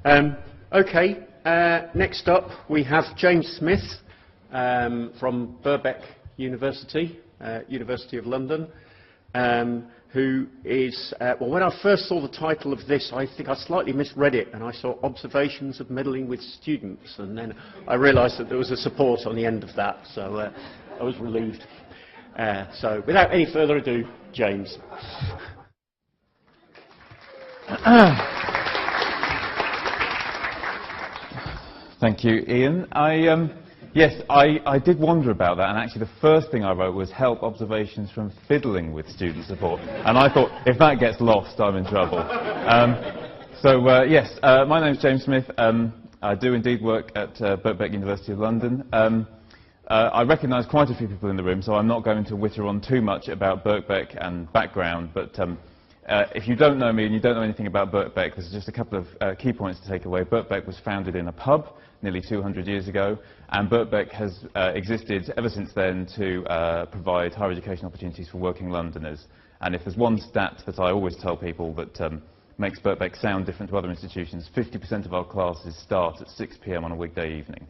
Okay, next up we have James Smith from Birkbeck University, University of London, who is, well, when I first saw the title of this, I think I slightly misread it, and I saw Observations of Meddling with Students, and then I realised that there was a support on the end of that, so I was relieved. So without any further ado, James. Thank you, Ian. Yes, I did wonder about that, and actually the first thing I wrote was help observations from fiddling with student support, and I thought if that gets lost, I'm in trouble. Yes, my name's James Smith. I do indeed work at Birkbeck University of London. I recognise quite a few people in the room, so I'm not going to witter on too much about Birkbeck and background, but if you don't know me and you don't know anything about Birkbeck, there's just a couple of key points to take away. Birkbeck was founded in a pub nearly 200 years ago, and Birkbeck has existed ever since then to provide higher education opportunities for working Londoners. And if there's one stat that I always tell people that makes Birkbeck sound different to other institutions, 50% of our classes start at 6 p.m. on a weekday evening.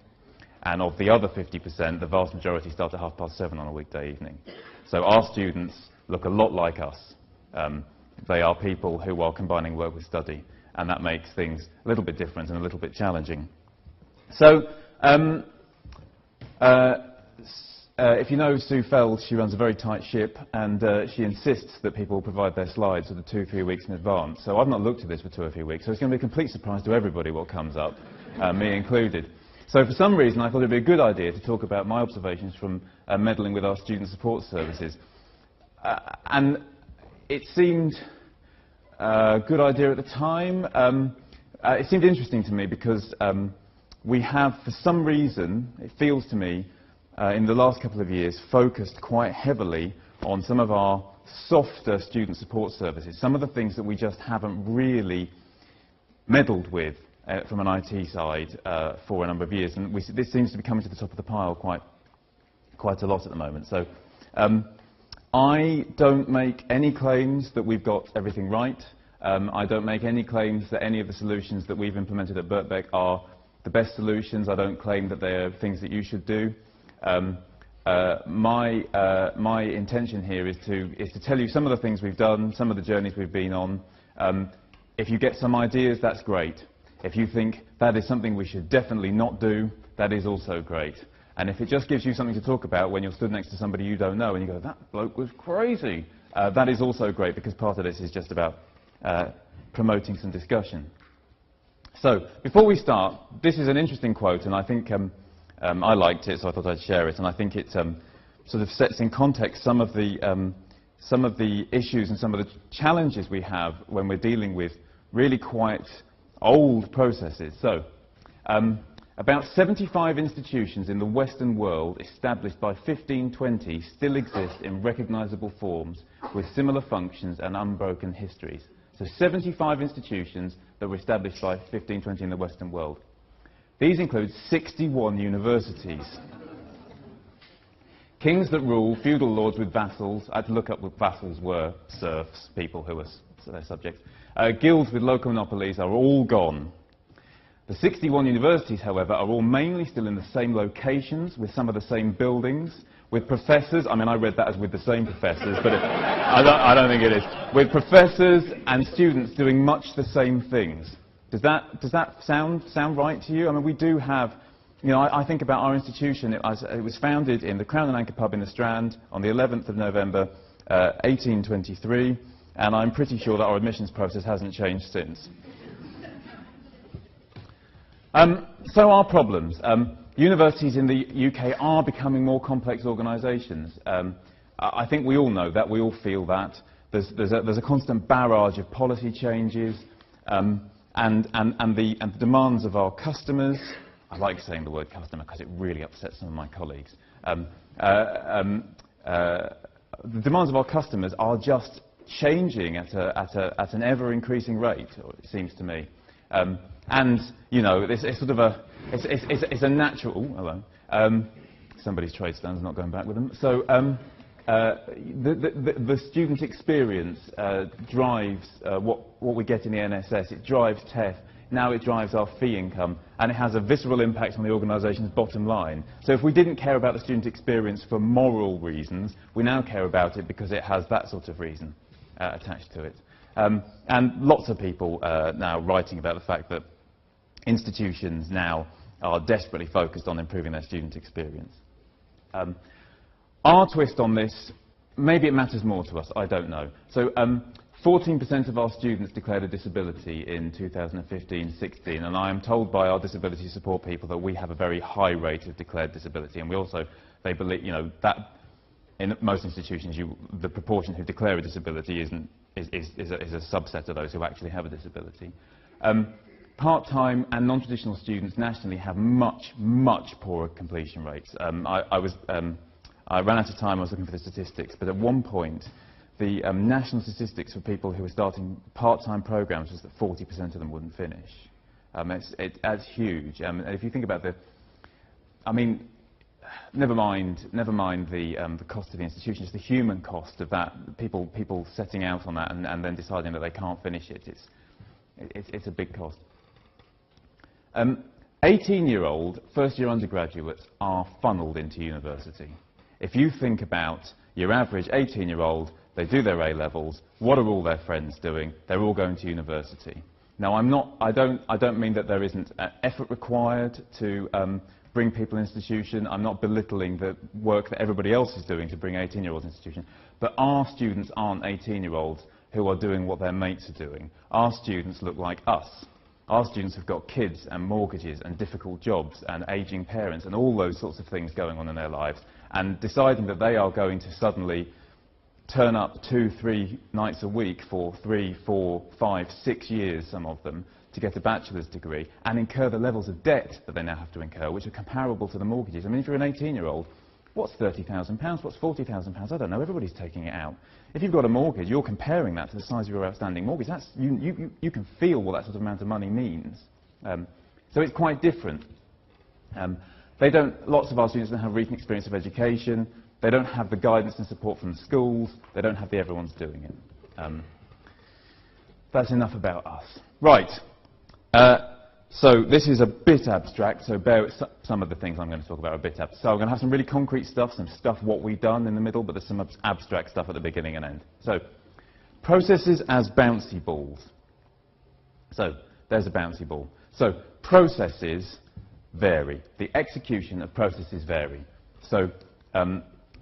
And of the other 50%, the vast majority start at 7:30 on a weekday evening. So our students look a lot like us. They are people who are combining work with study, and that makes things a little bit different and a little bit challenging. So, if you know Sue Feld, she runs a very tight ship, and she insists that people provide their slides sort of 2 or 3 weeks in advance. So I've not looked at this for 2 or 3 weeks, so it's going to be a complete surprise to everybody what comes up, me included. So for some reason, I thought it would be a good idea to talk about my observations from meddling with our student support services. And it seemed a good idea at the time. It seemed interesting to me because we have, for some reason, it feels to me, in the last couple of years, focused quite heavily on some of our softer student support services, some of the things that we just haven't really meddled with from an IT side for a number of years. And this seems to be coming to the top of the pile quite a lot at the moment. So I don't make any claims that we've got everything right. I don't make any claims that any of the solutions that we've implemented at Birkbeck are the best solutions. I don't claim that they are things that you should do. My intention here is to tell you some of the things we've done, some of the journeys we've been on. If you get some ideas, that's great. If you think that is something we should definitely not do, that is also great. And if it just gives you something to talk about when you're stood next to somebody you don't know and you go, that bloke was crazy, that is also great, because part of this is just about promoting some discussion. So, before we start, this is an interesting quote, and I think I liked it, so I thought I'd share it, and I think it sort of sets in context some of the issues and some of the challenges we have when we're dealing with really quite old processes. So, about 75 institutions in the Western world established by 1520 still exist in recognisable forms with similar functions and unbroken histories. So 75 institutions that were established by 1520 in the Western world. These include 61 universities. Kings that rule, feudal lords with vassals. I had to look up what vassals were. Serfs, people who were their subjects. Guilds with local monopolies are all gone. The 61 universities, however, are all mainly still in the same locations, with some of the same buildings, with professors. I mean, I read that as with the same professors, but I don't think it is. With professors and students doing much the same things. Does that sound right to you? I mean, we do have, you know, I think about our institution. It was founded in the Crown and Anchor pub in the Strand on the 11th of November, 1823, and I'm pretty sure that our admissions process hasn't changed since. So our problems. Universities in the UK are becoming more complex organisations. I think we all know that, we all feel that. There's a constant barrage of policy changes, and the demands of our customers. I like saying the word customer because it really upsets some of my colleagues. The demands of our customers are just changing at an ever-increasing rate, it seems to me. And you know, it's sort of it's a natural. Hello. Somebody's trade stand's not going back with them. So the student experience drives what we get in the NSS. It drives TEF. now it drives our fee income, and it has a visceral impact on the organisation's bottom line. So if we didn't care about the student experience for moral reasons, we now care about it because it has that sort of reason attached to it. And lots of people now writing about the fact that institutions now are desperately focused on improving their student experience. Our twist on this, maybe it matters more to us, I don't know. So 14% of our students declared a disability in 2015-16, and I am told by our disability support people that we have a very high rate of declared disability, and we also, they believe, you know, that in most institutions the proportion who declare a disability is a subset of those who actually have a disability. Part-time and non-traditional students nationally have much, much poorer completion rates. I ran out of time, I was looking for the statistics, but at one point, the national statistics for people who are starting part-time programs was that 40% of them wouldn't finish. That's huge. And if you think about I mean, never mind the cost of the institution, it's the human cost of that, people setting out on that and then deciding that they can't finish it. It's a big cost. 18-year-old first-year undergraduates are funneled into university. If you think about your average 18-year-old, they do their A-levels, what are all their friends doing? They're all going to university. Now, I don't mean that there isn't effort required to bring people into institution. I'm not belittling the work that everybody else is doing to bring 18-year-olds into institution. But our students aren't 18-year-olds who are doing what their mates are doing. Our students look like us. Our students have got kids and mortgages and difficult jobs and ageing parents and all those sorts of things going on in their lives, and deciding that they are going to suddenly turn up 2-3 nights a week for 3, 4, 5, 6 years, some of them, to get a bachelor's degree and incur the levels of debt that they now have to incur, which are comparable to the mortgages. I mean, if you're an 18-year-old, what's £30,000? What's £40,000? I don't know. Everybody's taking it out. If you've got a mortgage, you're comparing that to the size of your outstanding mortgage. You can feel what that sort of amount of money means. So it's quite different. Lots of our students don't have recent experience of education. They don't have the guidance and support from the schools. They don't have the everyone's doing it. That's enough about us. Right. So this is a bit abstract, so some of the things I'm going to talk about are a bit abstract. So I'm going to have some really concrete stuff, some stuff what we've done in the middle, but there's some abstract stuff at the beginning and end. So, processes as bouncy balls. So, there's a bouncy ball. So, processes vary. The execution of processes vary. So,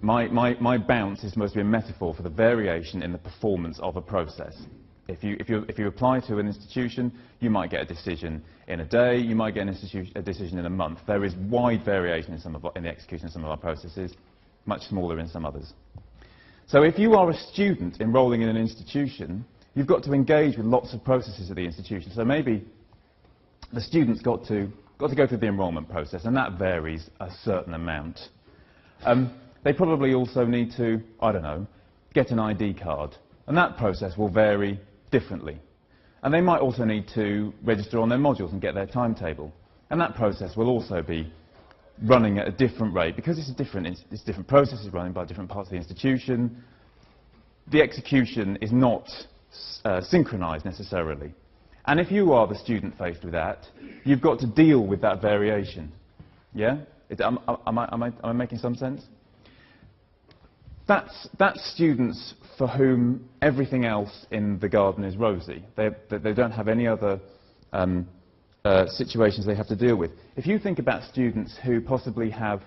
my bounce is supposed to be a metaphor for the variation in the performance of a process. If you apply to an institution, you might get a decision in a day, you might get a decision in a month. There is wide variation in the execution of some of our processes, much smaller in some others. So if you are a student enrolling in an institution, you've got to engage with lots of processes at the institution. So maybe the student's got to go through the enrolment process, and that varies a certain amount. They probably also need to, I don't know, get an ID card, and that process will vary differently. And they might also need to register on their modules and get their timetable. And that process will also be running at a different rate, because it's different processes running by different parts of the institution. The execution is not synchronized necessarily. And if you are the student faced with that, you've got to deal with that variation. Yeah? Am I making some sense? That's students for whom everything else in the garden is rosy. They don't have any other situations they have to deal with. If you think about students who possibly have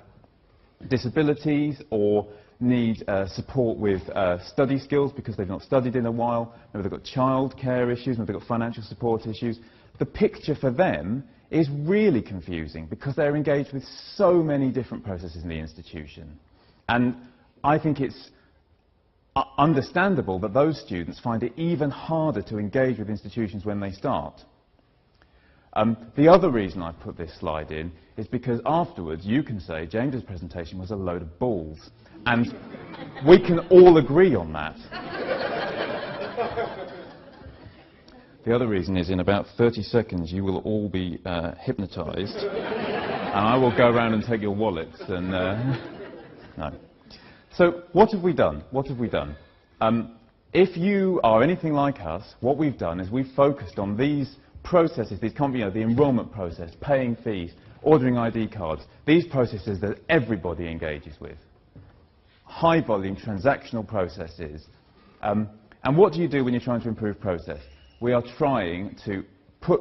disabilities or need support with study skills because they've not studied in a while, maybe they've got childcare issues, maybe they've got financial support issues, the picture for them is really confusing because they're engaged with so many different processes in the institution. And I think it's understandable that those students find it even harder to engage with institutions when they start. The other reason I put this slide in is because afterwards you can say James's presentation was a load of balls, and we can all agree on that. The other reason is in about 30 seconds you will all be hypnotised, and I will go around and take your wallets and no. So what have we done? What have we done? If you are anything like us, what we've done is we've focused on these processes, the enrolment process, paying fees, ordering ID cards, these processes that everybody engages with. High volume transactional processes. And what do you do when you're trying to improve process? We are trying to put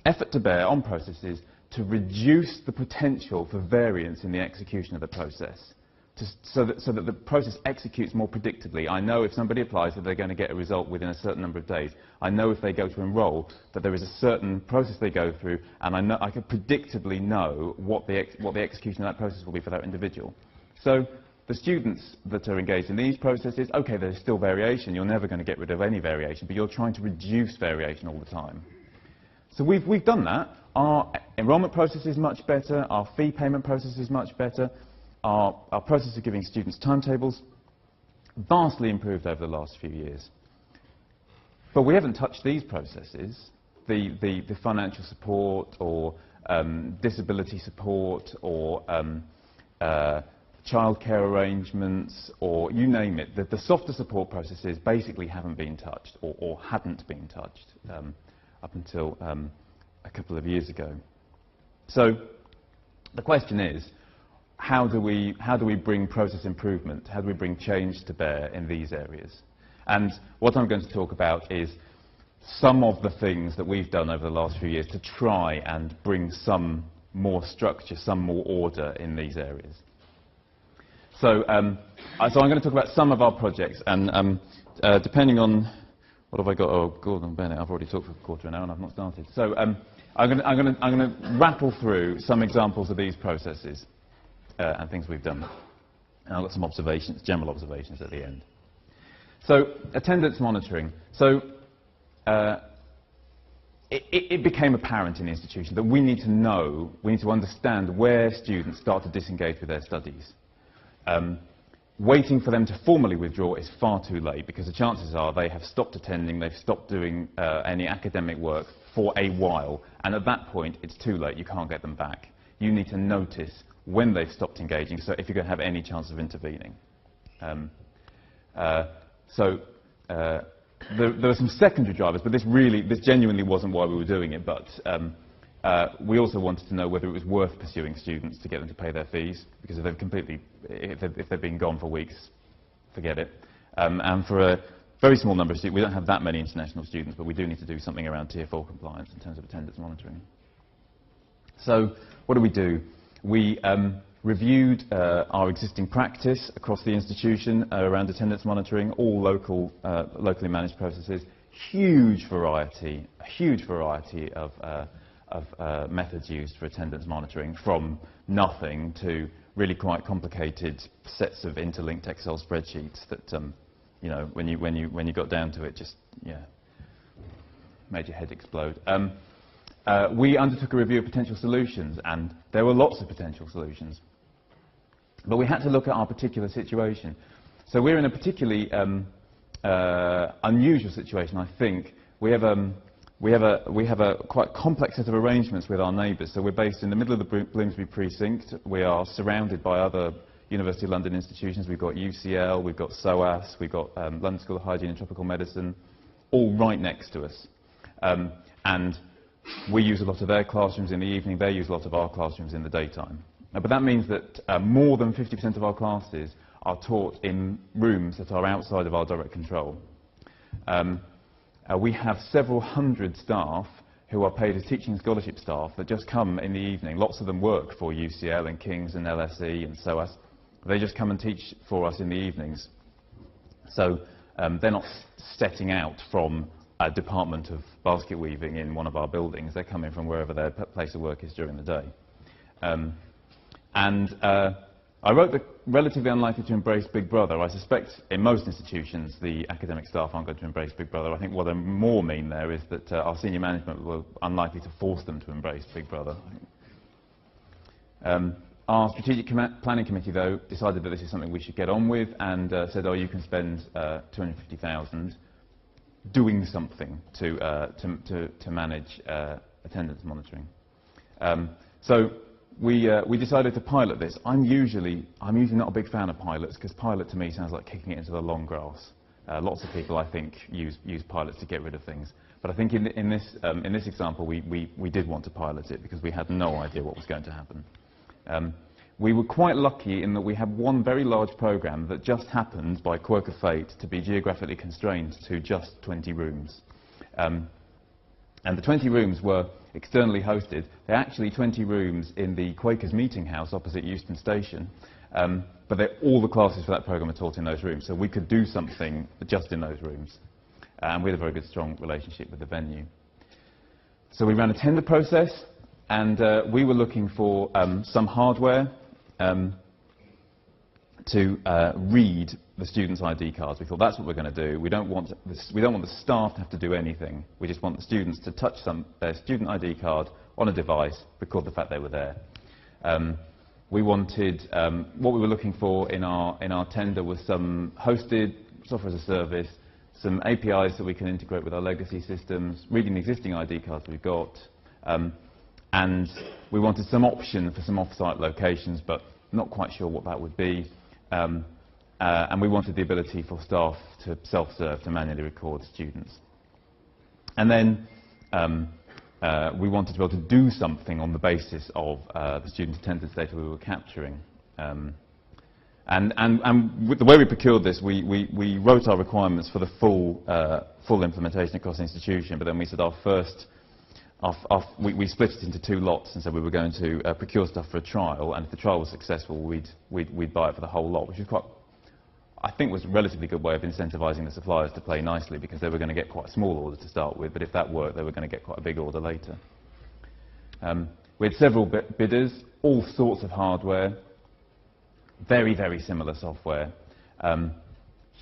effort to bear on processes to reduce the potential for variance in the execution of the process, so that the process executes more predictably. I know if somebody applies that they're going to get a result within a certain number of days. I know if they go to enrol that there is a certain process they go through, and I can predictably know what the execution of that process will be for that individual. So the students that are engaged in these processes, okay, there's still variation. You're never going to get rid of any variation, but you're trying to reduce variation all the time. So we've done that. Our enrolment process is much better. Our fee payment process is much better. Our process of giving students timetables vastly improved over the last few years. But we haven't touched these processes, the financial support or disability support or childcare arrangements, or you name it. The softer support processes basically haven't been touched or hadn't been touched up until a couple of years ago. So the question is, how do we bring process improvement? How do we bring change to bear in these areas? And what I'm going to talk about is some of the things that we've done over the last few years to try and bring some more structure, some more order in these areas. So, I'm going to talk about some of our projects, and depending on what have I got? Oh, Gordon Bennett, I've already talked for a quarter of an hour and I've not started. So I'm going to rattle through some examples of these processes and things we've done. And I've got some observations, general observations at the end. So attendance monitoring. So it became apparent in the institution that we need to understand where students start to disengage with their studies. Waiting for them to formally withdraw is far too late, because the chances are they have stopped attending, they've stopped doing any academic work for a while, and at that point it's too late, you can't get them back. You need to notice when they've stopped engaging, so if you're going to have any chance of intervening. There are some secondary drivers, but this genuinely wasn't why we were doing it, but we also wanted to know whether it was worth pursuing students to get them to pay their fees, because if they've been gone for weeks, forget it. And for a very small number of students, we don't have that many international students, but we do need to do something around Tier 4 compliance in terms of attendance monitoring. So what do? We reviewed our existing practice across the institution around attendance monitoring, all locally managed processes, a huge variety of methods used for attendance monitoring, from nothing to really quite complicated sets of interlinked Excel spreadsheets that, you know, when you got down to it, just made your head explode. We undertook a review of potential solutions, and there were lots of potential solutions. But we had to look at our particular situation. So we're in a particularly unusual situation, I think. We have a quite complex set of arrangements with our neighbours. So we're based in the middle of the Bloomsbury precinct. We are surrounded by other University of London institutions. We've got UCL, we've got SOAS, we've got London School of Hygiene and Tropical Medicine, all right next to us. And we use a lot of their classrooms in the evening, they use a lot of our classrooms in the daytime. But that means that more than 50% of our classes are taught in rooms that are outside of our direct control. We have several hundred staff who are paid as teaching and scholarship staff that just come in the evening. Lots of them work for UCL and King's and LSE and SOAS. They just come and teach for us in the evenings. So they're not setting out from a department of basket weaving in one of our buildings. They're coming from wherever their place of work is during the day. I wrote the relatively unlikely to embrace Big Brother. I suspect in most institutions the academic staff aren't going to embrace Big Brother. I think what they more mean there is that our senior management were unlikely to force them to embrace Big Brother. Our strategic planning committee, though, decided that this is something we should get on with, and said, oh, you can spend 250,000 doing something to manage attendance monitoring. So we decided to pilot this. I'm usually not a big fan of pilots, because pilot to me sounds like kicking it into the long grass. Lots of people, I think, use pilots to get rid of things. But I think in this example, we did want to pilot it because we had no idea what was going to happen. We were quite lucky in that we had one very large program that just happened, by quirk of fate, to be geographically constrained to just 20 rooms. And the 20 rooms were externally hosted. They're actually 20 rooms in the Quakers Meeting House opposite Euston Station. But all the classes for that program are taught in those rooms, so we could do something just in those rooms. And we had a very good, strong relationship with the venue. So we ran a tender process, and we were looking for some hardware to read the students' ID cards. We thought that's what we're going to do. We don't want the staff to have to do anything. We just want the students to touch their student ID card on a device, record the fact they were there. We wanted, what we were looking for in our tender was some hosted software as a service, some APIs that we can integrate with our legacy systems, reading the existing ID cards we've got, and we wanted some option for some off-site locations, but not quite sure what that would be. And we wanted the ability for staff to self-serve, to manually record students. And then we wanted to be able to do something on the basis of the student attendance data we were capturing. And with the way we procured this, we wrote our requirements for the full implementation across the institution, but then we said we split it into 2 lots and said we were going to procure stuff for a trial, and if the trial was successful, we'd buy it for the whole lot, which is quite, I think, was a relatively good way of incentivizing the suppliers to play nicely, because they were going to get quite a small order to start with, but if that worked, they were going to get quite a big order later. We had several bidders, all sorts of hardware, very, very similar software.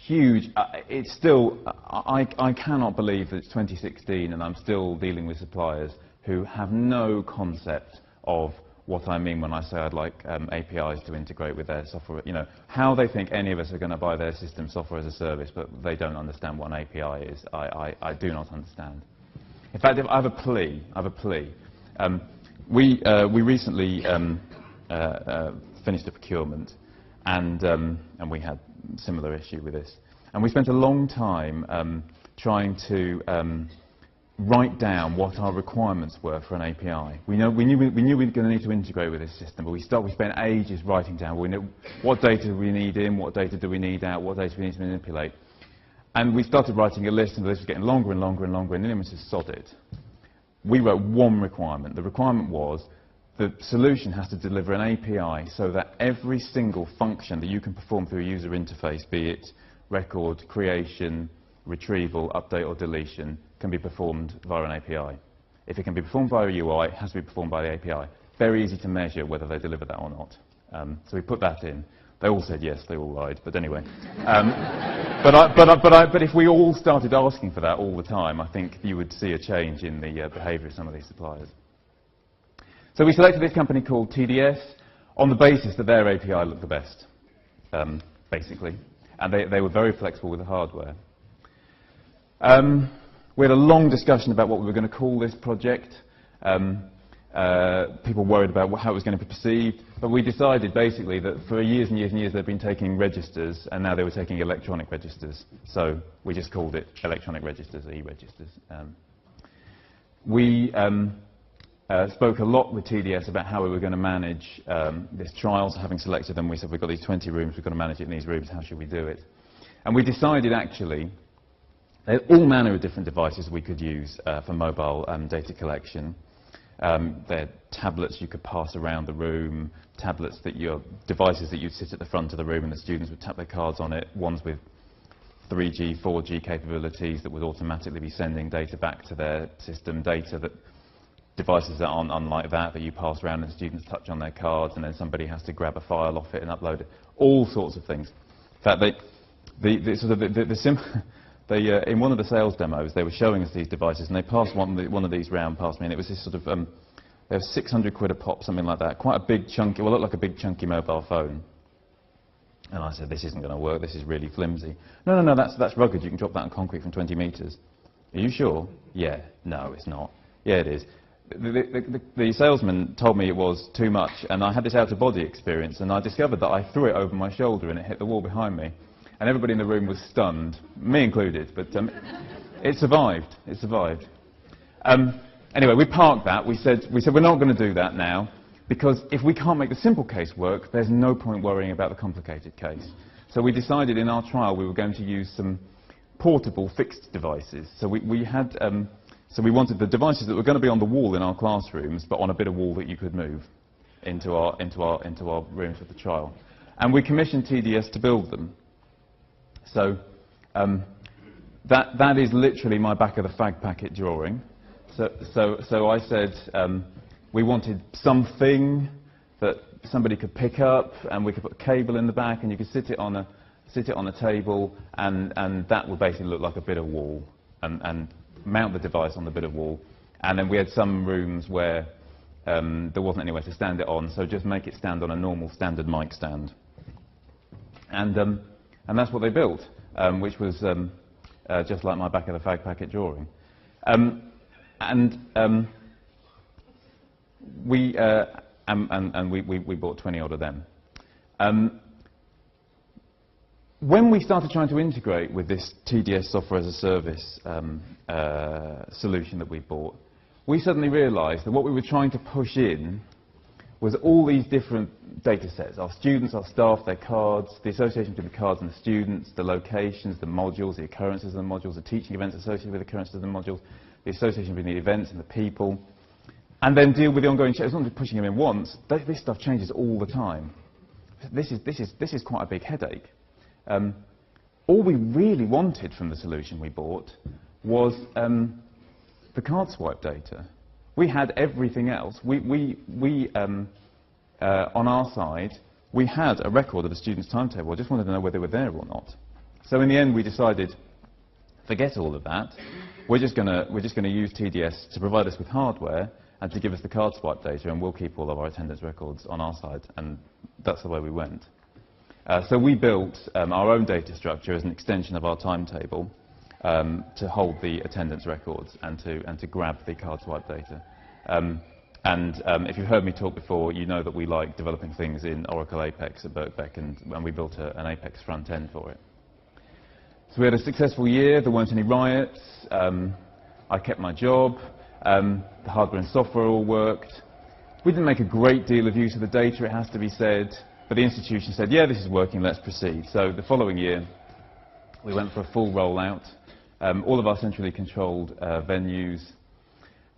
Huge. It's still, I cannot believe that it's 2016 and I'm still dealing with suppliers who have no concept of what I mean when I say I'd like APIs to integrate with their software. You know, how they think any of us are going to buy their system software as a service, but they don't understand what an API is. I do not understand. In fact, I have a plea. We recently finished a procurement, and we had a similar issue with this. And we spent a long time trying to write down what our requirements were for an API. We knew we were going to need to integrate with this system, but we spent ages writing down what data do we need in, what data do we need out, what data do we need to manipulate. And we started writing a list, and the list was getting longer and longer and longer, and then we just sod it. We wrote one requirement. The requirement was the solution has to deliver an API so that every single function that you can perform through a user interface, be it record, creation, retrieval, update or deletion, can be performed via an API. If it can be performed via a UI, it has to be performed by the API. Very easy to measure whether they deliver that or not. So we put that in. They all said yes, they all lied, but anyway. But if we all started asking for that all the time, I think you would see a change in the behaviour of some of these suppliers. So we selected this company called TDS on the basis that their API looked the best, basically. And they were very flexible with the hardware. We had a long discussion about what we were going to call this project. People worried about how it was going to be perceived, but we decided basically that for years and years and years they'd been taking registers, and now they were taking electronic registers. So we just called it electronic registers, e-registers. We spoke a lot with TDS about how we were going to manage this trial. So having selected them, we said we've got these 20 rooms, we've got to manage it in these rooms, how should we do it? And we decided actually there are all manner of different devices we could use for mobile data collection. They're tablets you could pass around the room, devices that you'd sit at the front of the room and the students would tap their cards on it, ones with 3G, 4G capabilities that would automatically be sending data back to their system, devices that aren't unlike that you pass around and students touch on their cards and then somebody has to grab a file off it and upload it. All sorts of things. In fact, in one of the sales demos, they were showing us these devices, and they passed one of these round past me, and it was this sort of, they were 600 quid a pop, something like that. Quite a big chunky, well, it looked like a big chunky mobile phone. And I said, this isn't going to work, this is really flimsy. No, that's rugged, you can drop that on concrete from 20 metres. Are you sure? Yeah. No, it's not. Yeah, it is. The salesman told me it was too much, and I had this out-of-body experience, and I discovered that I threw it over my shoulder and it hit the wall behind me. And everybody in the room was stunned, me included, but It survived. It survived. Anyway, we parked that. We said we're not going to do that now, because if we can't make the simple case work, there's no point worrying about the complicated case. So we decided in our trial we were going to use some portable fixed devices. So we wanted the devices that were going to be on the wall in our classrooms, but on a bit of wall that you could move into our rooms for the trial. And we commissioned TDS to build them. So that is literally my back of the fag packet drawing. So I said we wanted something that somebody could pick up, and we could put a cable in the back, and you could sit it on a table, and that would basically look like a bit of wall, and mount the device on the bit of wall. And then we had some rooms where there wasn't anywhere to stand it on, so just make it stand on a normal standard mic stand. And that's what they built, which was just like my back of the fag packet drawing. We bought 20 odd of them. When we started trying to integrate with this TDS software as a service solution that we bought, we suddenly realised that what we were trying to push in was all these different data sets: our students, our staff, their cards, the association between the cards and the students, the locations, the modules, the occurrences of the modules, the teaching events associated with the occurrences of the modules, the association between the events and the people, and then deal with the ongoing change. It's not just pushing them in once. This stuff changes all the time. This is quite a big headache. All we really wanted from the solution we bought was the card swipe data. We had everything else. On our side, we had a record of the students' timetable. I just wanted to know whether they were there or not. So in the end, we decided, forget all of that. We're just going to use TDS to provide us with hardware and to give us the card swipe data, and we'll keep all of our attendance records on our side. And that's the way we went. So we built our own data structure as an extension of our timetable to hold the attendance records and to grab the card swipe data. If you've heard me talk before, you know that we like developing things in Oracle Apex at Birkbeck, and we built an Apex front end for it. So we had a successful year. There weren't any riots. I kept my job. The hardware and software all worked. We didn't make a great deal of use of the data, it has to be said, but the institution said, yeah, this is working, let's proceed. So the following year, we went for a full rollout. All of our centrally controlled venues.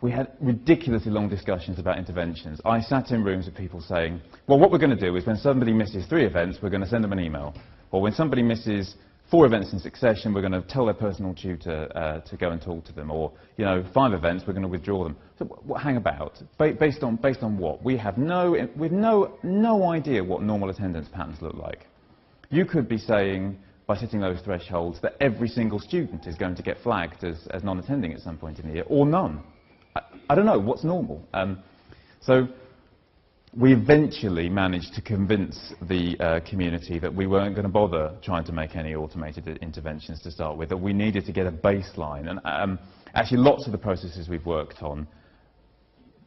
We had ridiculously long discussions about interventions. I sat in rooms with people saying, well, what we're going to do is when somebody misses 3 events, we're going to send them an email. Or when somebody misses 4 events in succession, we're going to tell their personal tutor to go and talk to them. Or, 5 events, we're going to withdraw them. So hang about. Based on what? We have no idea what normal attendance patterns look like. You could be saying, by setting those thresholds, that every single student is going to get flagged as non-attending at some point in the year, or none. I don't know, what's normal? So we eventually managed to convince the community that we weren't going to bother trying to make any automated interventions to start with, that we needed to get a baseline. And actually lots of the processes we've worked on,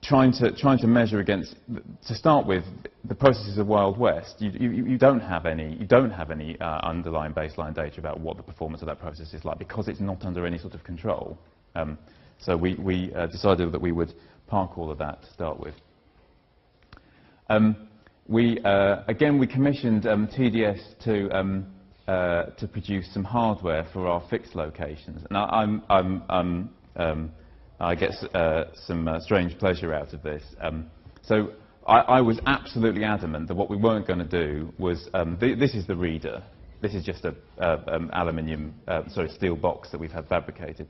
trying to measure against, to start with, the processes of Wild West, you don't have any underlying baseline data about what the performance of that process is like, because it's not under any sort of control. So we decided that we would park all of that to start with. Again, we commissioned TDS to produce some hardware for our fixed locations. Now, I get some strange pleasure out of this. So I was absolutely adamant that what we weren't going to do was, this is the reader. This is just a steel box that we've had fabricated.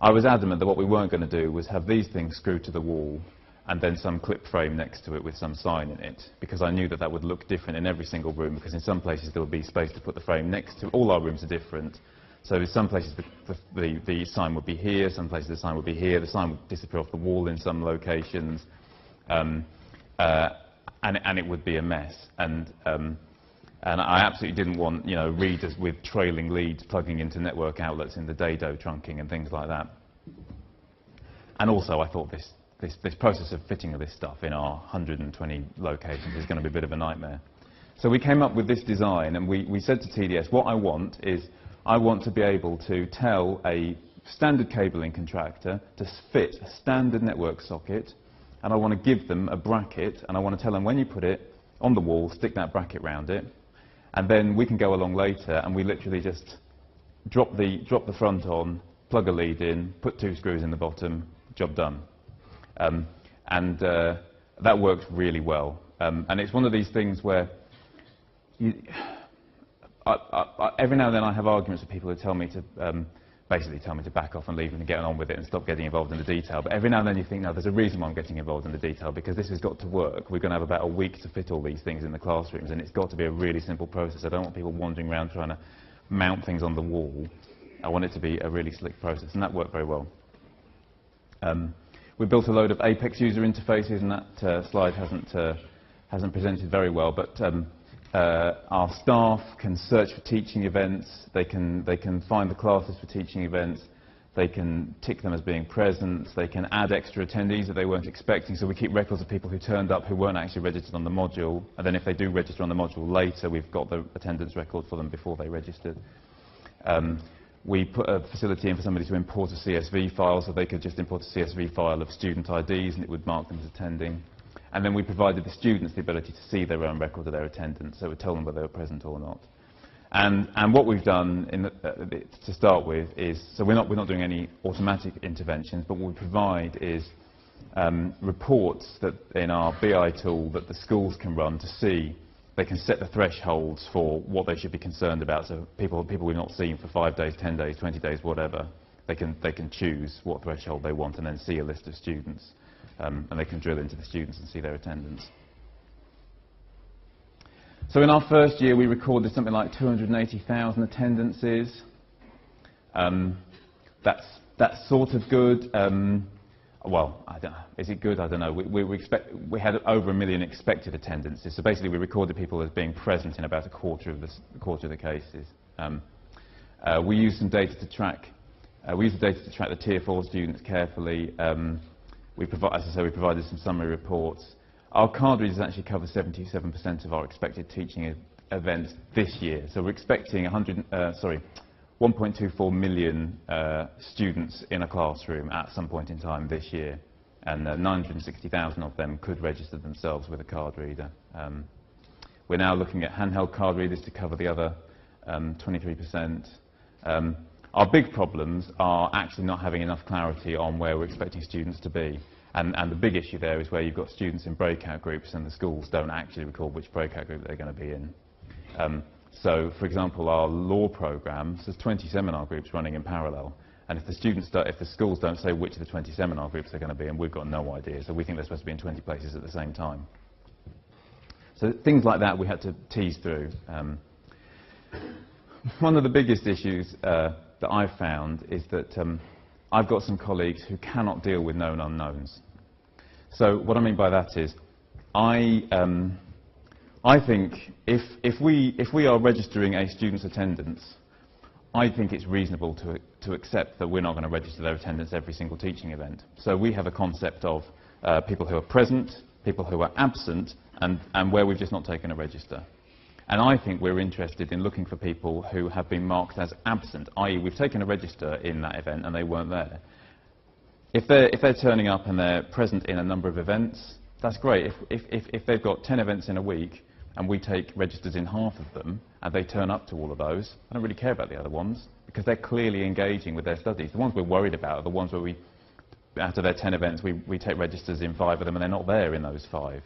I was adamant that what we weren't going to do was have these things screwed to the wall and then some clip frame next to it with some sign in it, because I knew that that would look different in every single room, because in some places there would be space to put the frame next to. All our rooms are different. So in some places the sign would be here, some places the sign would be here, the sign would disappear off the wall in some locations, and it would be a mess. And I absolutely didn't want, readers with trailing leads plugging into network outlets in the dado trunking and things like that. And also I thought this process of fitting this stuff in our 120 locations is going to be a bit of a nightmare. So we came up with this design, and we said to TDS, what I want is, I want to be able to tell a standard cabling contractor to fit a standard network socket, and I want to give them a bracket, and I want to tell them when you put it on the wall, stick that bracket round it, and then we can go along later and we literally just drop the front on, plug a lead in, put 2 screws in the bottom, job done. That works really well. And it's one of these things where every now and then I have arguments with people who tell me to basically tell me to back off and leave and get on with it and stop getting involved in the detail. But every now and then you think, no, there's a reason why I'm getting involved in the detail, because this has got to work. We're going to have about a week to fit all these things in the classrooms, and it's got to be a really simple process. I don't want people wandering around trying to mount things on the wall. I want it to be a really slick process, and that worked very well. We built a load of Apex user interfaces, and that slide hasn't presented very well, but our staff can search for teaching events, they can find the classes for teaching events, they can tick them as being present, they can add extra attendees that they weren't expecting, so we keep records of people who turned up who weren't actually registered on the module, and then if they do register on the module later, we've got the attendance record for them before they registered. We put a facility in for somebody to import a CSV file, so they could just import a CSV file of student IDs and it would mark them as attending. And then we provided the students the ability to see their own record of their attendance, so it would tell them whether they were present or not. And what we've done to start with is, so we're not doing any automatic interventions, but what we provide is reports that in our BI tool that the schools can run to see. They can set the thresholds for what they should be concerned about. So people we've not seen for 5 days, 10 days, 20 days, whatever, they can choose what threshold they want and then see a list of students. And they can drill into the students and see their attendance. So in our first year, we recorded something like 280,000 attendances. That's sort of good. Well, I don't know. Is it good? I don't know. We had over 1 million expected attendances. So basically, we recorded people as being present in about a quarter of the cases. We used some data to track. We used the data to track the Tier 4 students carefully. As I say, we provided some summary reports. Our card readers actually cover 77% of our expected teaching events this year. So we're expecting 1.24 million students in a classroom at some point in time this year, and 960,000 of them could register themselves with a card reader. We're now looking at handheld card readers to cover the other 23%. Our big problems are actually not having enough clarity on where we're expecting students to be. And the big issue there is where you've got students in breakout groups and the schools don't actually record which breakout group they're going to be in. So, for example, our law programme, so there's 20 seminar groups running in parallel, and if the schools don't say which of the 20 seminar groups they're going to be in, we've got no idea, so we think they're supposed to be in 20 places at the same time. So things like that we had to tease through. One of the biggest issues that I've found is that I've got some colleagues who cannot deal with known unknowns. So what I mean by that is, I think if we are registering a student's attendance, I think it's reasonable to accept that we're not going to register their attendance every single teaching event. So we have a concept of people who are present, people who are absent, and where we've just not taken a register. And I think we're interested in looking for people who have been marked as absent, i.e. we've taken a register in that event and they weren't there. If they're turning up and they're present in a number of events, that's great. If they've got 10 events in a week and we take registers in half of them and they turn up to all of those, I don't really care about the other ones because they're clearly engaging with their studies. The ones we're worried about are the ones where after their 10 events, we take registers in 5 of them and they're not there in those 5.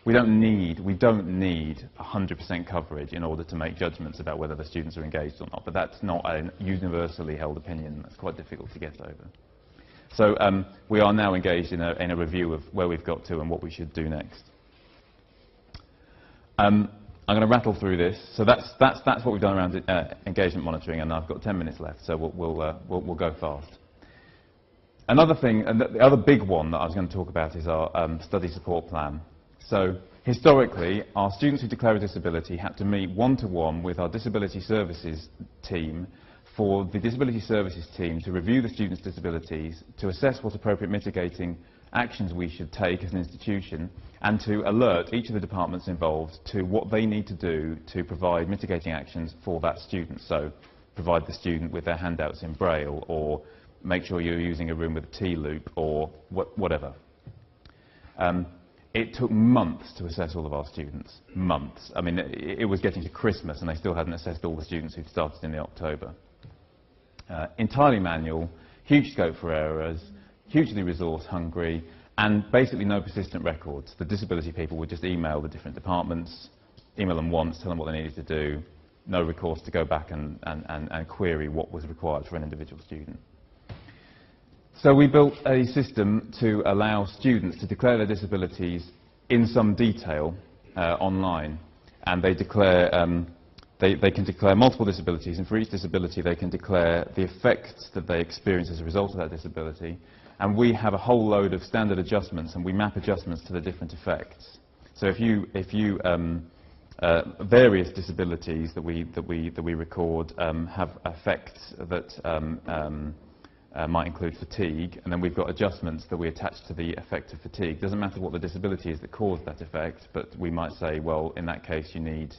We don't need 100% coverage in order to make judgments about whether the students are engaged or not, but that's not a universally held opinion. That's quite difficult to get over. So we are now engaged in a review of where we've got to and what we should do next. I'm going to rattle through this. So that's what we've done around engagement monitoring, and I've got 10 minutes left, so we'll go fast. Another thing, and the other big one that I was going to talk about is our study support plan. So historically, our students who declare a disability had to meet one-to-one with our disability services team for the disability services team to review the students' disabilities, to assess what appropriate mitigating actions we should take as an institution, and to alert each of the departments involved to what they need to do to provide mitigating actions for that student. So provide the student with their handouts in Braille, or make sure you're using a room with a T-loop, or whatever. It took months to assess all of our students. Months. I mean, it was getting to Christmas and they still hadn't assessed all the students who'd started in the October. Entirely manual, huge scope for errors, hugely resource hungry, and basically no persistent records. The disability people would just email the different departments, email them once, tell them what they needed to do, no recourse to go back and query what was required for an individual student. So we built a system to allow students to declare their disabilities in some detail online, and they declare they can declare multiple disabilities, and for each disability they can declare the effects that they experience as a result of that disability, and we have a whole load of standard adjustments, and we map adjustments to the different effects. So if you various disabilities that we record have effects that might include fatigue, and then we've got adjustments that we attach to the effect of fatigue. Doesn't matter what the disability is that caused that effect, but we might say, well, in that case you need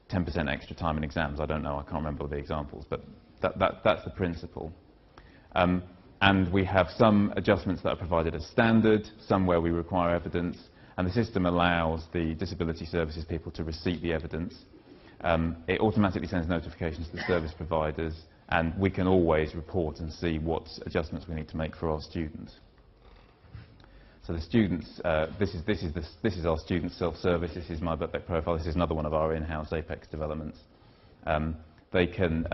10% extra time in exams. I don't know, I can't remember the examples, but that's the principle. And we have some adjustments that are provided as standard, some where we require evidence, and the system allows the disability services people to receipt the evidence. It automatically sends notifications to the service providers, and we can always report and see what adjustments we need to make for our students. So the students, this is our student self-service. This is my Birkbeck profile. This is another one of our in-house Apex developments. They can,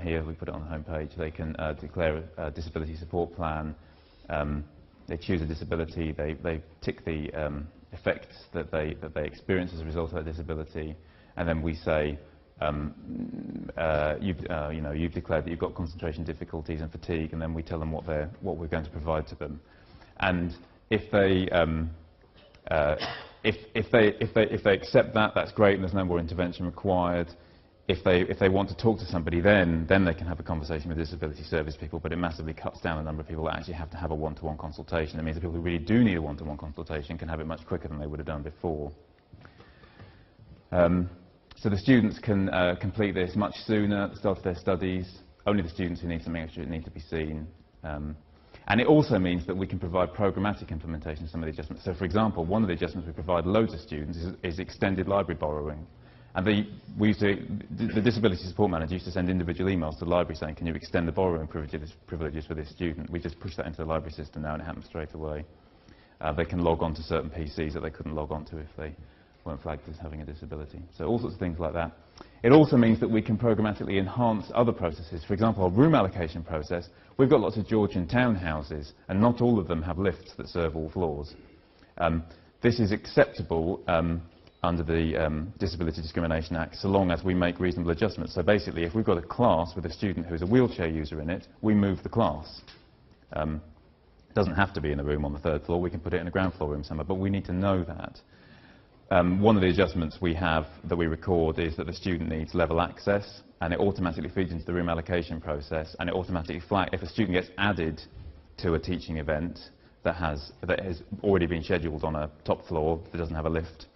here we put it on the home page, they can declare a disability support plan. They choose a disability. They tick the effects that they experience as a result of that disability, and then we say, you've declared that you've got concentration difficulties and fatigue, and then we tell them what we're going to provide to them. And if they accept that, that's great, and there's no more intervention required. If they want to talk to somebody, then they can have a conversation with disability service people, but it massively cuts down the number of people that actually have to have a one-to-one consultation. It means that people who really do need a one-to-one consultation can have it much quicker than they would have done before. So the students can complete this much sooner at the start of their studies. Only the students who need something extra need to be seen. And it also means that we can provide programmatic implementation of some of the adjustments. So for example, one of the adjustments we provide loads of students is extended library borrowing. And the disability support manager used to send individual emails to the library saying, can you extend the borrowing privileges for this student? We just push that into the library system now, and it happens straight away. They can log on to certain PCs that they couldn't log on to if they weren't flagged as having a disability. So all sorts of things like that. It also means that we can programmatically enhance other processes. For example, our room allocation process, we've got lots of Georgian townhouses, and not all of them have lifts that serve all floors. This is acceptable under the Disability Discrimination Act, so long as we make reasonable adjustments. So basically, if we've got a class with a student who's a wheelchair user in it, we move the class. It doesn't have to be in a room on the 3rd floor. We can put it in a ground floor room somewhere, but we need to know that. One of the adjustments we have that we record is that the student needs level access, and it automatically feeds into the room allocation process, and it automatically flags if a student gets added to a teaching event that has already been scheduled on a top floor that doesn't have a lift.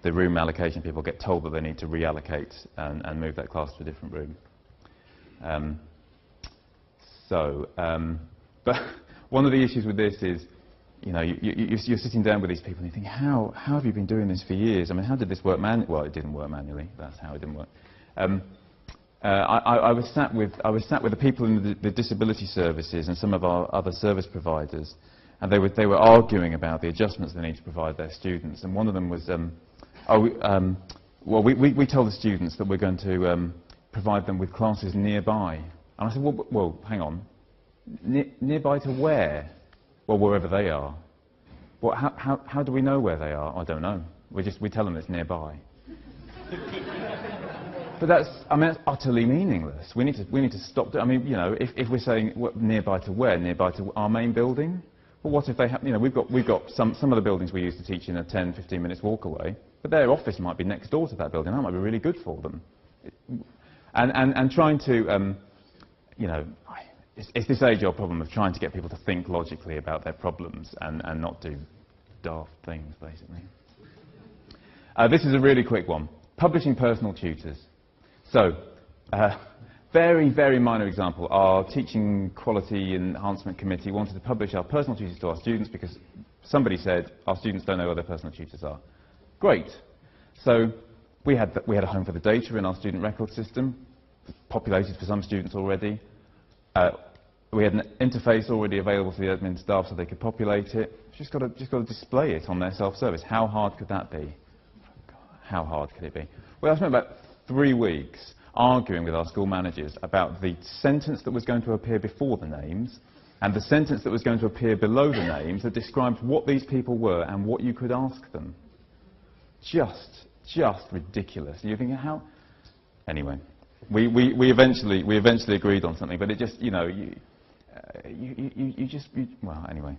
The room allocation people get told that they need to reallocate and move that class to a different room. But one of the issues with this is, you're sitting down with these people and you think, how have you been doing this for years? I mean, how did this work manually? Well, it didn't work manually. That's how it didn't work. I was sat with the people in the disability services and some of our other service providers, and they were arguing about the adjustments they need to provide their students. And one of them was, we tell the students that we're going to provide them with classes nearby. And I said, well, hang on, nearby to where? Well, wherever they are. Well, how do we know where they are? I don't know. We tell them it's nearby. But that's utterly meaningless. We need to stop. I mean, if we're saying nearby to where? Nearby to our main building? Well, what if they have? We've got some of the buildings we use to teach in a 10-15 minutes walk away, but their office might be next door to that building. That might be really good for them. And trying to, it's this age-old problem of trying to get people to think logically about their problems and not do daft things, basically. This is a really quick one. Publishing personal tutors. So, very, very minor example. Our Teaching Quality Enhancement Committee wanted to publish our personal tutors to our students because somebody said our students don't know who their personal tutors are. Great. So we had a home for the data in our student record system, populated for some students already. We had an interface already available to the admin staff so they could populate it. Just got to display it on their self-service. How hard could that be? How hard could it be? Well, I spent about 3 weeks arguing with our school managers about the sentence that was going to appear before the names and the sentence that was going to appear below the names that described what these people were and what you could ask them. Just ridiculous. You're thinking, how? Anyway, we eventually agreed on something, but it just, you know, well, anyway.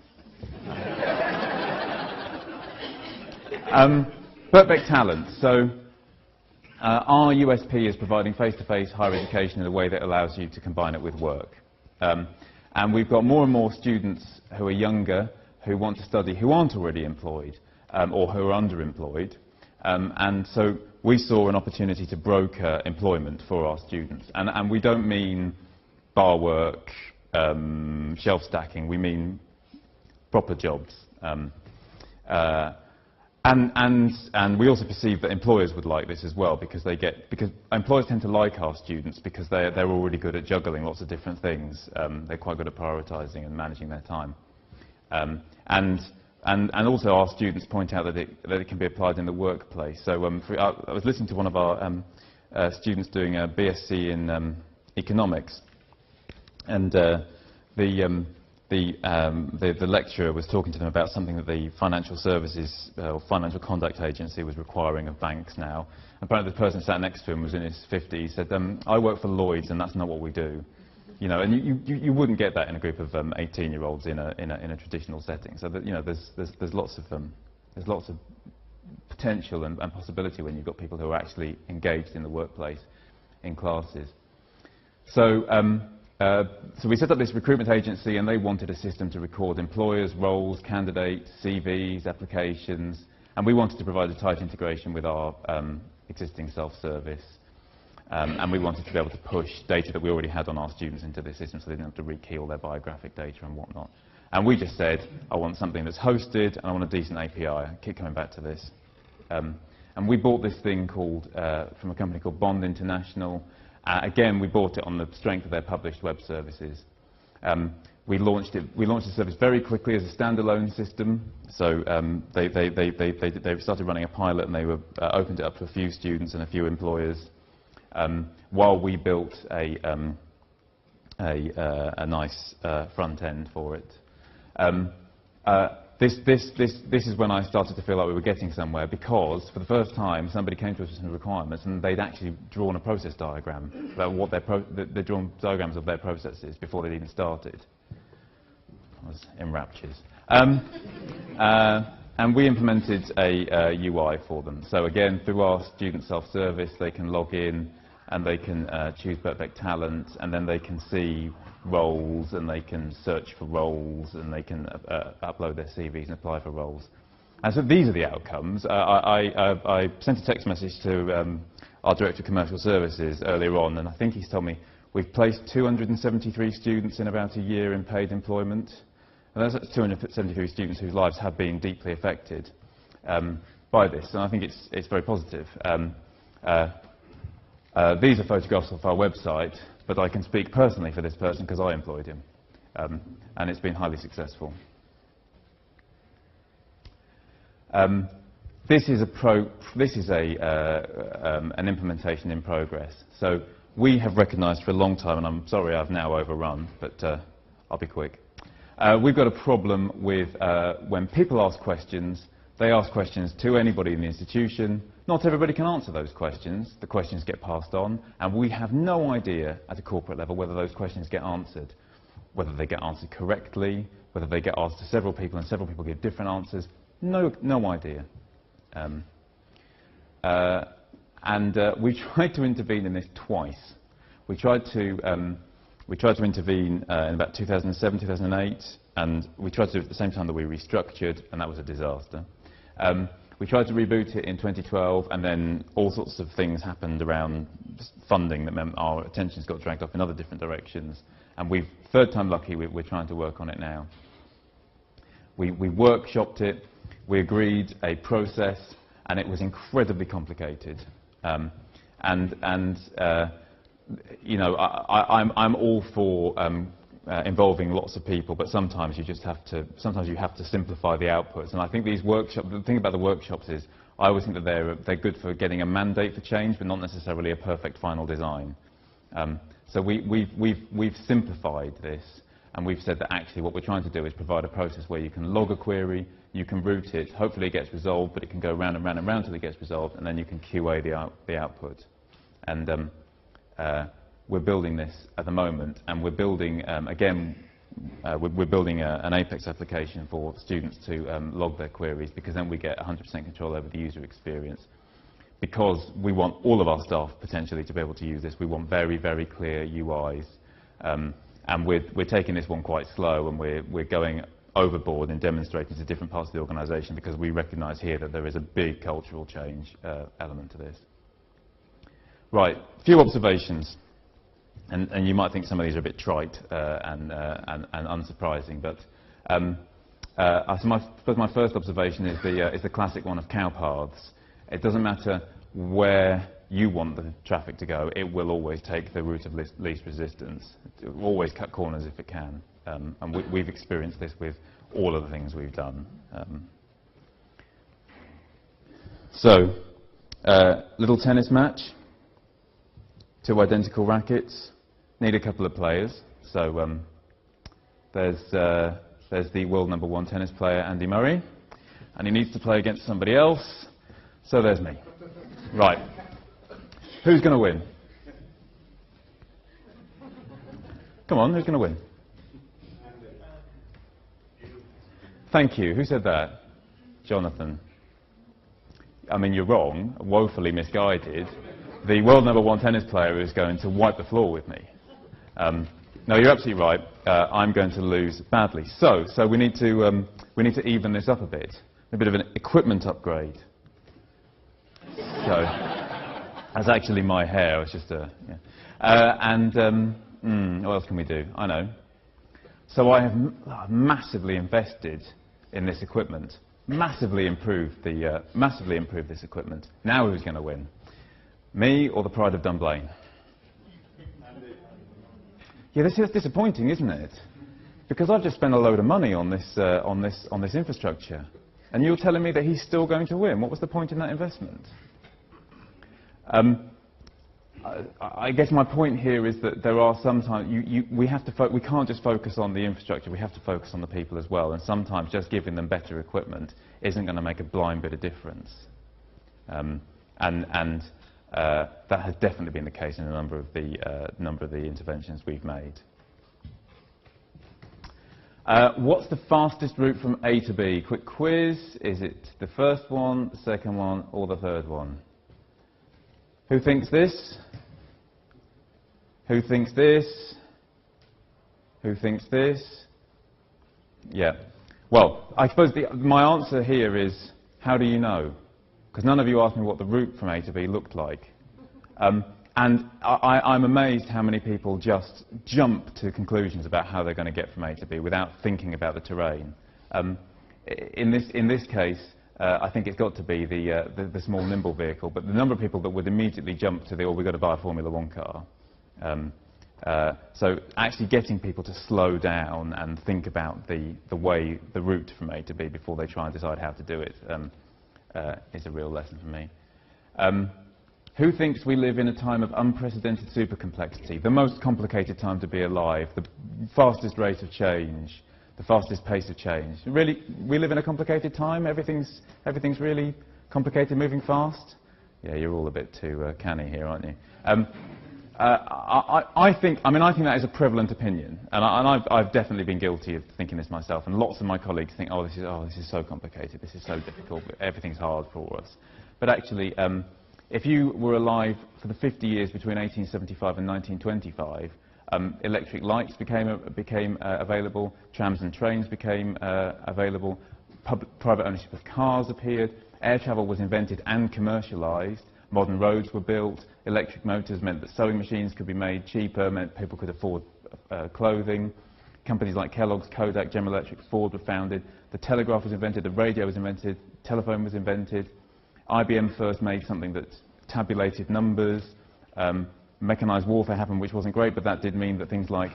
Birkbeck Talent. So our USP is providing face-to-face higher education in a way that allows you to combine it with work. And we've got more and more students who are younger, who want to study, who aren't already employed, or who are underemployed. And so we saw an opportunity to broker employment for our students. And we don't mean bar work, shelf stacking, we mean proper jobs. And we also perceive that employers would like this as well, because employers tend to like our students because they're already good at juggling lots of different things. They're quite good at prioritising and managing their time. And also our students point out that it can be applied in the workplace. So I was listening to one of our students doing a BSc in economics, and the lecturer was talking to them about something that the financial services or financial conduct agency was requiring of banks now. Apparently the person sat next to him was in his 50s, said, I work for Lloyd's and that's not what we do. You know, and you wouldn't get that in a group of 18-year-olds in a traditional setting. So that, you know, there's lots of potential and possibility when you've got people who are actually engaged in the workplace, in classes. So we set up this recruitment agency, and they wanted a system to record employers, roles, candidates, CVs, applications, and we wanted to provide a tight integration with our existing self-service. And we wanted to be able to push data that we already had on our students into this system so they didn't have to rekey all their biographic data and whatnot. And we just said, I want something that's hosted and I want a decent API. I keep coming back to this. And we bought this thing called, from a company called Bond International. Again, we bought it on the strength of their published web services. We launched the service very quickly as a standalone system. So they started running a pilot, and they were opened it up to a few students and a few employers. While we built a nice front end for it. This is when I started to feel like we were getting somewhere, because for the first time somebody came to us with some requirements and they'd actually drawn a process diagram about what they'd drawn diagrams of their processes before they'd even started. I was in raptures. And we implemented a UI for them. So again, through our student self-service, they can log in and they can choose Birkbeck Talent, and then they can see roles, and they can search for roles, and they can upload their CVs and apply for roles. And so these are the outcomes. I sent a text message to our Director of Commercial Services earlier on, and I think he's told me we've placed 273 students in about a year in paid employment. And that's 273 students whose lives have been deeply affected by this, and I think it's very positive. These are photographs off our website, but I can speak personally for this person because I employed him, and it's been highly successful. This is an implementation in progress. So we have recognised for a long time, and I'm sorry I've now overrun, but I'll be quick. We've got a problem with when people ask questions, they ask questions to anybody in the institution. Not everybody can answer those questions. The questions get passed on, and we have no idea at a corporate level whether those questions get answered, whether they get answered correctly, whether they get asked to several people and several people give different answers. No idea. We tried to intervene in this twice. We tried to intervene in about 2007, 2008, and we tried to do it at the same time that we restructured, and that was a disaster. We tried to reboot it in 2012, and then all sorts of things happened around funding that meant our attentions got dragged off in other different directions. And we've, third time lucky, we're trying to work on it now. We workshopped it, we agreed a process, and it was incredibly complicated. You know, I'm all for involving lots of people, but sometimes you just have to. Sometimes you have to simplify the outputs. And I think these workshops. The thing about the workshops is, I always think that they're good for getting a mandate for change, but not necessarily a perfect final design. So we've simplified this, and we've said that actually what we're trying to do is provide a process where you can log a query, you can route it, hopefully it gets resolved, but it can go round and round and round till it gets resolved, and then you can QA the output. And we're building this at the moment, and we're building, we're building an Apex application for students to log their queries, because then we get 100% control over the user experience. Because we want all of our staff potentially to be able to use this, we want very, very clear UIs. And we're taking this one quite slow, and we're going overboard in demonstrating to different parts of the organisation, because we recognise here that there is a big cultural change element to this. Right, a few observations. And you might think some of these are a bit trite and unsurprising, but I suppose my first observation is the classic one of cow paths. It doesn't matter where you want the traffic to go, it will always take the route of least resistance. It will always cut corners if it can. And we've experienced this with all of the things we've done. So, little tennis match, 2 identical rackets, need a couple of players. So there's the world #1 tennis player, Andy Murray, and he needs to play against somebody else. So there's me. Right. Who's going to win? Come on, who's going to win? Thank you. Who said that? Jonathan. I mean, you're wrong, woefully misguided. The world #1 tennis player is going to wipe the floor with me. No, you're absolutely right. I'm going to lose badly. So we need to even this up a bit. A bit of an equipment upgrade. So that's actually my hair. It's just a. Yeah. What else can we do? I know. So I have massively invested in this equipment. Massively improved this equipment. Now who's going to win? Me or the pride of Dunblane? Yeah, this is disappointing, isn't it? Because I've just spent a load of money on this infrastructure, and you're telling me that he's still going to win. What was the point in that investment? I guess my point here is that there are sometimes we can't just focus on the infrastructure. We have to focus on the people as well. And sometimes just giving them better equipment isn't going to make a blind bit of difference. That has definitely been the case in a number of the interventions we've made. What's the fastest route from A to B? Quick quiz. Is it the first one, the second one, or the third one? Who thinks this? Who thinks this? Who thinks this? Yeah. Well, I suppose my answer here is, how do you know? Because none of you asked me what the route from A to B looked like. And I'm amazed how many people just jump to conclusions about how they're going to get from A to B without thinking about the terrain. In this case, I think it's got to be the small, nimble vehicle, but the number of people that would immediately jump to we've got to buy a Formula 1 car. So actually getting people to slow down and think about the route from A to B before they try and decide how to do it is a real lesson for me. Who thinks we live in a time of unprecedented super complexity, the most complicated time to be alive, the fastest rate of change, the fastest pace of change? Really, we live in a complicated time? Everything's really complicated, moving fast? Yeah, you're all a bit too canny here, aren't you? I think that is a prevalent opinion, and I've definitely been guilty of thinking this myself, and lots of my colleagues think, this is so complicated, this is so difficult, everything's hard for us. But actually, if you were alive for the 50 years between 1875 and 1925, electric lights became available, trams and trains became available, private ownership of cars appeared, Air travel was invented and commercialised. Modern roads were built. Electric motors meant that sewing machines could be made cheaper, meant people could afford clothing. Companies like Kellogg's, Kodak, General Electric, Ford were founded. The telegraph was invented, the radio was invented, telephone was invented. IBM first made something that tabulated numbers. Mechanised warfare happened, which wasn't great, but that did mean that things like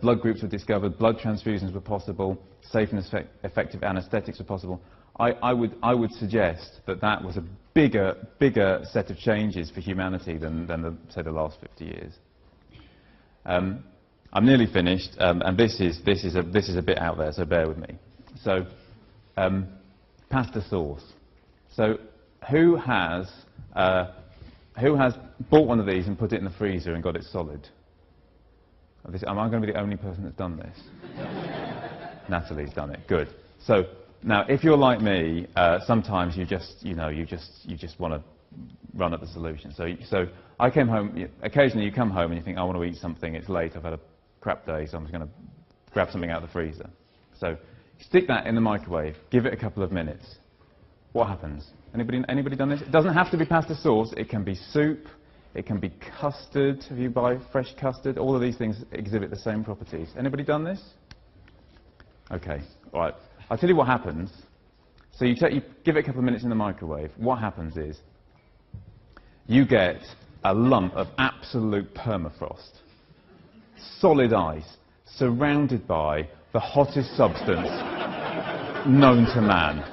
blood groups were discovered, blood transfusions were possible, safe and effective anaesthetics were possible. I would suggest that that was a bigger set of changes for humanity than say, the last 50 years. I'm nearly finished, and this is a bit out there, so bear with me. So, pasta sauce. So, who has bought one of these and put it in the freezer and got it solid? Am I going to be the only person that's done this? Natalie's done it. Good. So now, if you're like me, sometimes you just want to run at the solution. So I came home. Occasionally, you come home and you think, I want to eat something. It's late. I've had a crap day, so I'm just going to grab something out of the freezer. So stick that in the microwave. Give it a couple of minutes. What happens? Anybody done this? It doesn't have to be pasta sauce. It can be soup. It can be custard. If you buy fresh custard, all of these things exhibit the same properties. Anybody done this? Okay. All right. I'll tell you what happens. So you give it a couple of minutes in the microwave. What happens is you get a lump of absolute permafrost, solid ice, surrounded by the hottest substance known to man.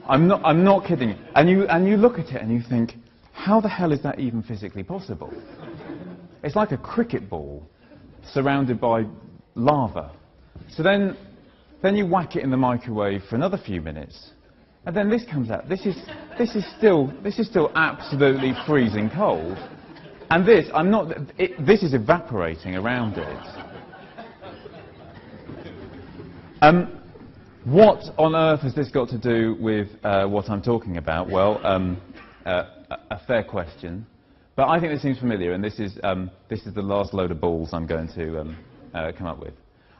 I'm not kidding. And you look at it and you think, how the hell is that even physically possible? It's like a cricket ball surrounded by lava. So then you whack it in the microwave for another few minutes, and then this comes out. This is still absolutely freezing cold. And this is evaporating around it. What on earth has this got to do with what I'm talking about? Well, a fair question, but I think this seems familiar, and this is the last load of balls I'm going to come up with.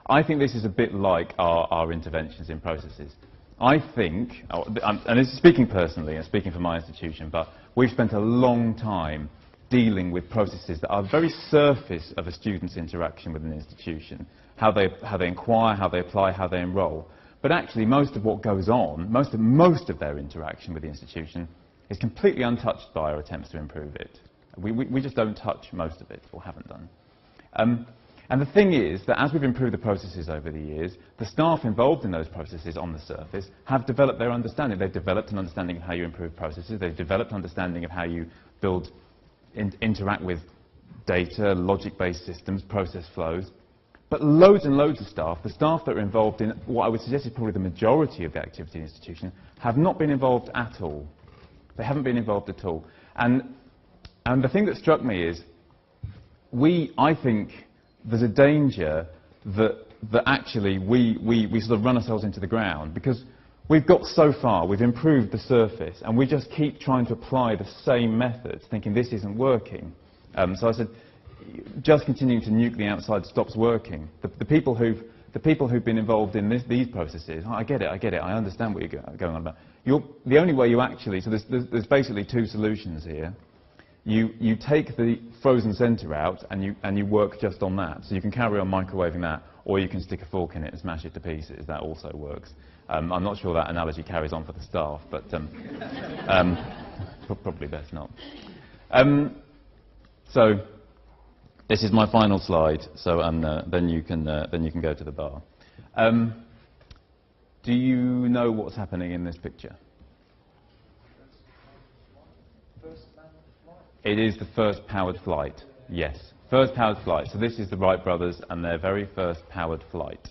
I think this is a bit like our interventions in processes. I think, and this is speaking personally and speaking for my institution, but we've spent a long time dealing with processes that are the very surface of a student's interaction with an institution, how they inquire, how they apply, how they enrol. But actually, most of what goes on, most of their interaction with the institution, is completely untouched by our attempts to improve it. We just don't touch most of it, or haven't done. And the thing is that as we've improved the processes over the years, the staff involved in those processes on the surface have developed their understanding. They've developed an understanding of how you improve processes. They've developed an understanding of how you interact with data, logic-based systems, process flows. But loads and loads of staff, the staff that are involved in what I would suggest is probably the majority of the activity in the institution, have not been involved at all. They haven't been involved at all. And the thing that struck me is, I think there's a danger that actually we sort of run ourselves into the ground, because we've got so far, we've improved the surface, and we just keep trying to apply the same methods, thinking this isn't working. So I said, just continuing to nuke the outside stops working. The people who've been involved in these processes, I get it, I understand what you're going on about. The only way you actually, so there's basically two solutions here. You take the frozen centre out and you work just on that. So you can carry on microwaving that, or you can stick a fork in it and smash it to pieces. That also works. I'm not sure that analogy carries on for the staff, but probably best not. So this is my final slide. So then you can go to the bar. Do you know what's happening in this picture? It is the first powered flight, yes. First powered flight. So this is the Wright brothers and their very first powered flight.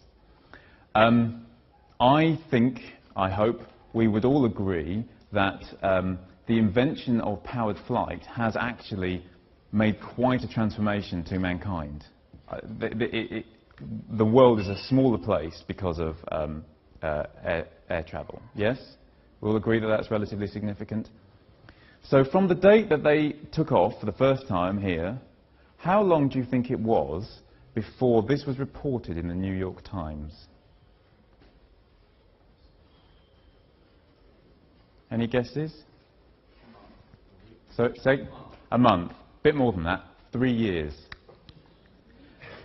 I think, I hope, we would all agree that the invention of powered flight has actually made quite a transformation to mankind. The world is a smaller place because of air travel, yes? We'll agree that that's relatively significant. So from the date that they took off for the first time here, how long do you think it was before this was reported in the New York Times? Any guesses? So, say a month. Bit more than that. 3 years.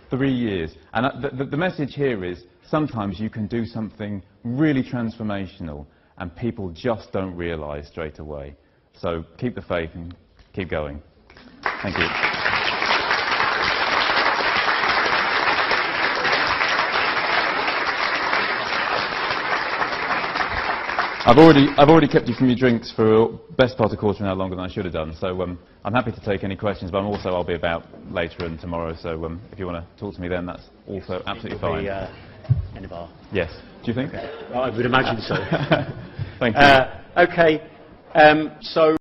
3 years. And the message here is sometimes you can do something really transformational and people just don't realise straight away. So keep the faith and keep going. Thank you. I've already kept you from your drinks for best part of a quarter of an hour longer than I should have done, so I'm happy to take any questions, but I'll be about later and tomorrow, so if you want to talk to me then, that's also absolutely fine. In a bar. Yes. Do you think? Okay. I would imagine so. Thank you. Okay. So